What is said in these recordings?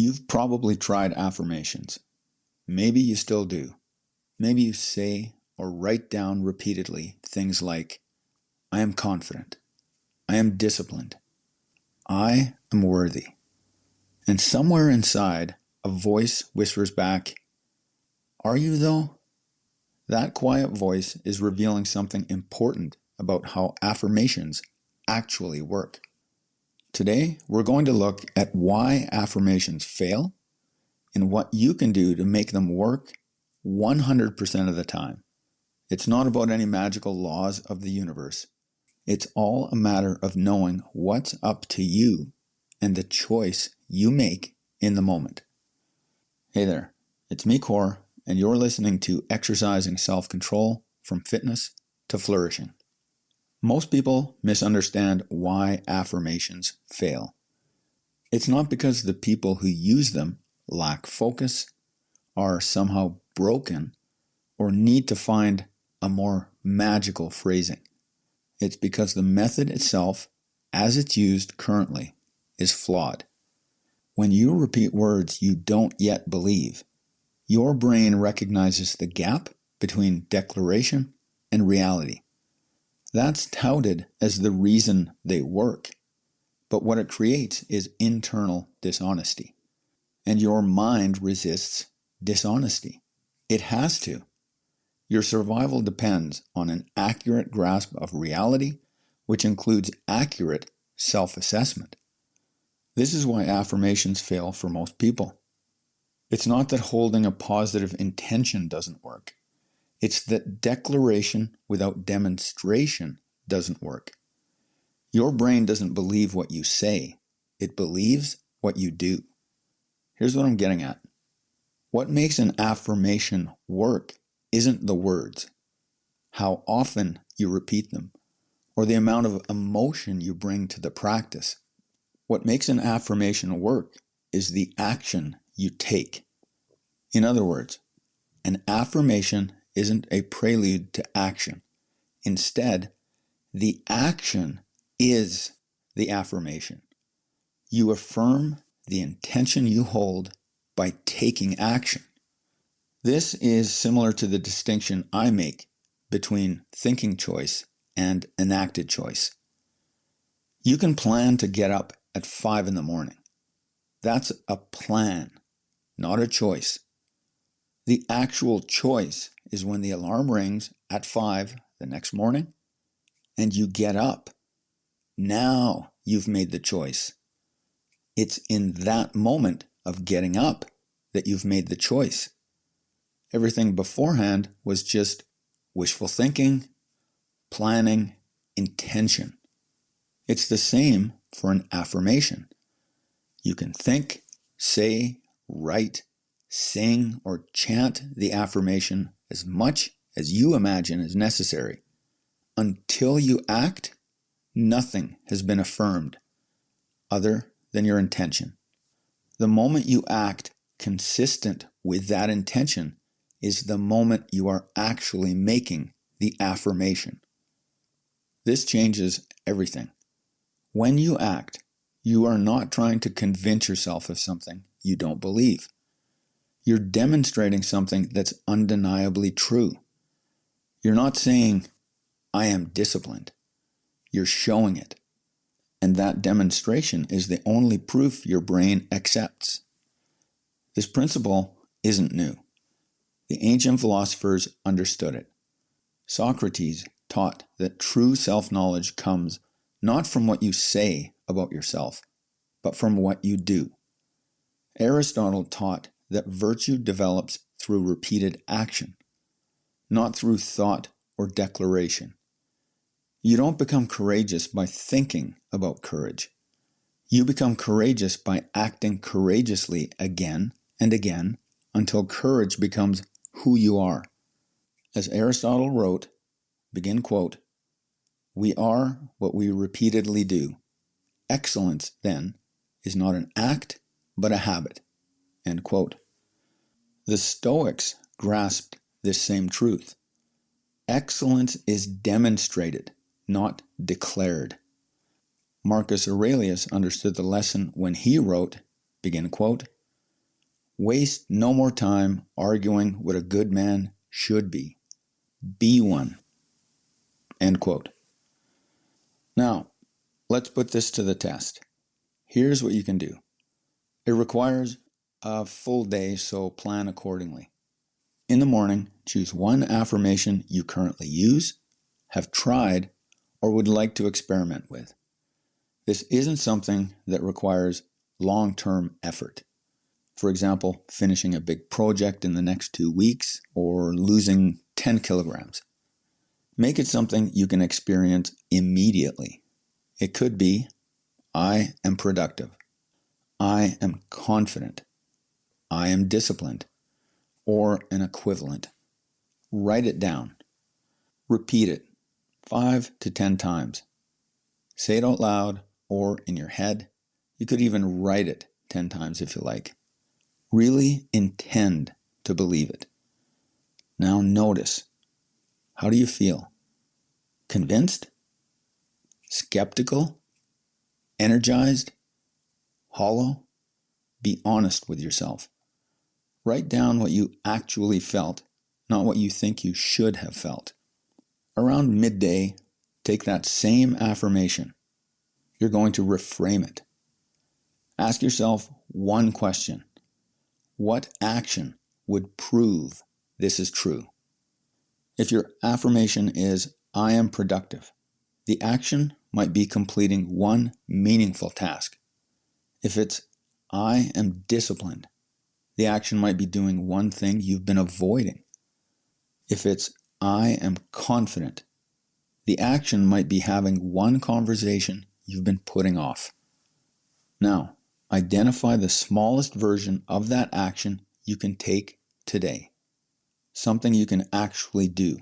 You've probably tried affirmations. Maybe you still do. Maybe you say or write down repeatedly things like, I am confident. I am disciplined. I am worthy. And somewhere inside, a voice whispers back, are you though? That quiet voice is revealing something important about how affirmations actually work. Today, we're going to look at why affirmations fail and what you can do to make them work 100% of the time. It's not about any magical laws of the universe. It's all a matter of knowing what's up to you and the choice you make in the moment. Hey there, it's me, Core, and you're listening to Exercising Self-Control from Fitness to Flourishing. Most people misunderstand why affirmations fail. It's not because the people who use them lack focus, are somehow broken, or need to find a more magical phrasing. It's because the method itself, as it's used currently, is flawed. When you repeat words you don't yet believe, your brain recognizes the gap between declaration and reality. That's touted as the reason they work, but what it creates is internal dishonesty. And your mind resists dishonesty. It has to. Your survival depends on an accurate grasp of reality, which includes accurate self-assessment. This is why affirmations fail for most people. It's not that holding a positive intention doesn't work. It's that declaration without demonstration doesn't work. Your brain doesn't believe what you say. It believes what you do. Here's what I'm getting at. What makes an affirmation work isn't the words, how often you repeat them, or the amount of emotion you bring to the practice. What makes an affirmation work is the action you take. In other words, an affirmation isn't a prelude to action. Instead, the action is the affirmation. You affirm the intention you hold by taking action. This is similar to the distinction I make between thinking choice and enacted choice. You can plan to get up at 5 in the morning. That's a plan, not a choice. The actual choice is when the alarm rings at 5 the next morning and you get up. Now you've made the choice. It's in that moment of getting up that you've made the choice. Everything beforehand was just wishful thinking, planning, intention. It's the same for an affirmation. You can think, say, write, sing, or chant the affirmation as much as you imagine is necessary. Until you act, nothing has been affirmed other than your intention. The moment you act consistent with that intention is the moment you are actually making the affirmation. This changes everything. When you act, you are not trying to convince yourself of something you don't believe. You're demonstrating something that's undeniably true. You're not saying, I am disciplined. You're showing it. And that demonstration is the only proof your brain accepts. This principle isn't new. The ancient philosophers understood it. Socrates taught that true self-knowledge comes not from what you say about yourself, but from what you do. Aristotle taught that virtue develops through repeated action, not through thought or declaration. You don't become courageous by thinking about courage. You become courageous by acting courageously again and again until courage becomes who you are. As Aristotle wrote, begin quote, we are what we repeatedly do. Excellence, then, is not an act, but a habit. End quote. The Stoics grasped this same truth. Excellence is demonstrated, not declared. Marcus Aurelius understood the lesson when he wrote, begin quote, Waste no more time arguing what a good man should be. Be one. End quote. Now, let's put this to the test. Here's what you can do. It requires a full day, so plan accordingly. In the morning, choose one affirmation you currently use, have tried, or would like to experiment with. This isn't something that requires long-term effort. For example, finishing a big project in the next 2 weeks or losing 10 kilograms. Make it something you can experience immediately. It could be, I am productive. I am confident. I am disciplined. Or an equivalent. Write it down. Repeat it 5 to 10 times. Say it out loud or in your head. You could even write it 10 times if you like. Really intend to believe it. Now notice. How do you feel? Convinced? Skeptical? Energized? Hollow? Be honest with yourself. Write down what you actually felt, not what you think you should have felt. Around midday, take that same affirmation. You're going to reframe it. Ask yourself one question. What action would prove this is true? If your affirmation is, I am productive, the action might be completing one meaningful task. If it's, I am disciplined, the action might be doing one thing you've been avoiding. If it's, I am confident, the action might be having one conversation you've been putting off. Now, identify the smallest version of that action you can take today. Something you can actually do.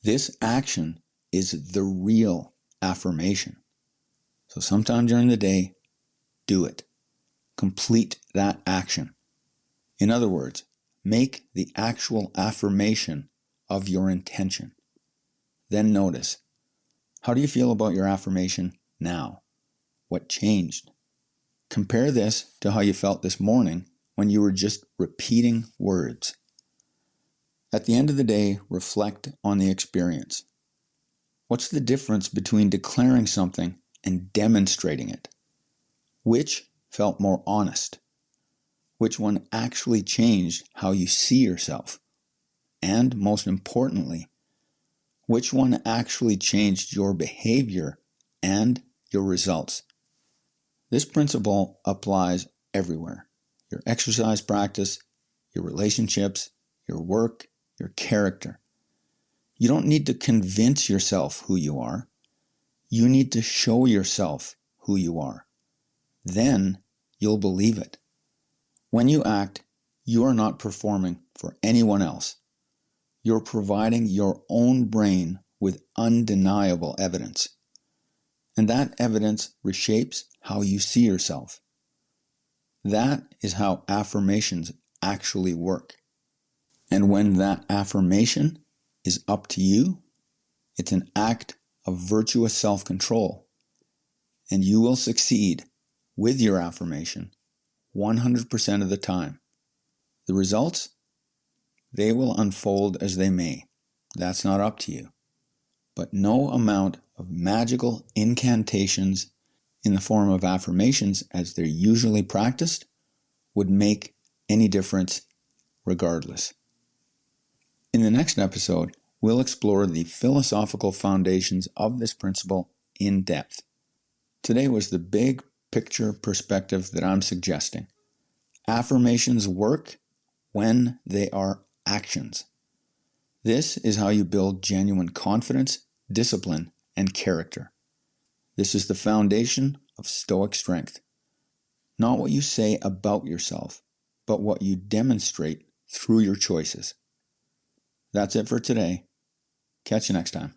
This action is the real affirmation. So sometime during the day, do it. Complete that action. In other words, make the actual affirmation of your intention. Then notice, how do you feel about your affirmation now? What changed? Compare this to how you felt this morning when you were just repeating words. At the end of the day, reflect on the experience. What's the difference between declaring something and demonstrating it? Which felt more honest? Which one actually changed how you see yourself? And most importantly, which one actually changed your behavior and your results? This principle applies everywhere. Your exercise practice, your relationships, your work, your character. You don't need to convince yourself who you are. You need to show yourself who you are. Then you'll believe it. When you act, you are not performing for anyone else. You're providing your own brain with undeniable evidence. And that evidence reshapes how you see yourself. That is how affirmations actually work. And when that affirmation is up to you, it's an act of virtuous self-control. And you will succeed with your affirmation 100% of the time. The results? They will unfold as they may. That's not up to you. But no amount of magical incantations in the form of affirmations as they're usually practiced would make any difference regardless. In the next episode, we'll explore the philosophical foundations of this principle in depth. Today was the big picture perspective that I'm suggesting. Affirmations work when they are actions. This is how you build genuine confidence, discipline, and character. This is the foundation of stoic strength. Not what you say about yourself, but what you demonstrate through your choices. That's it for today. Catch you next time.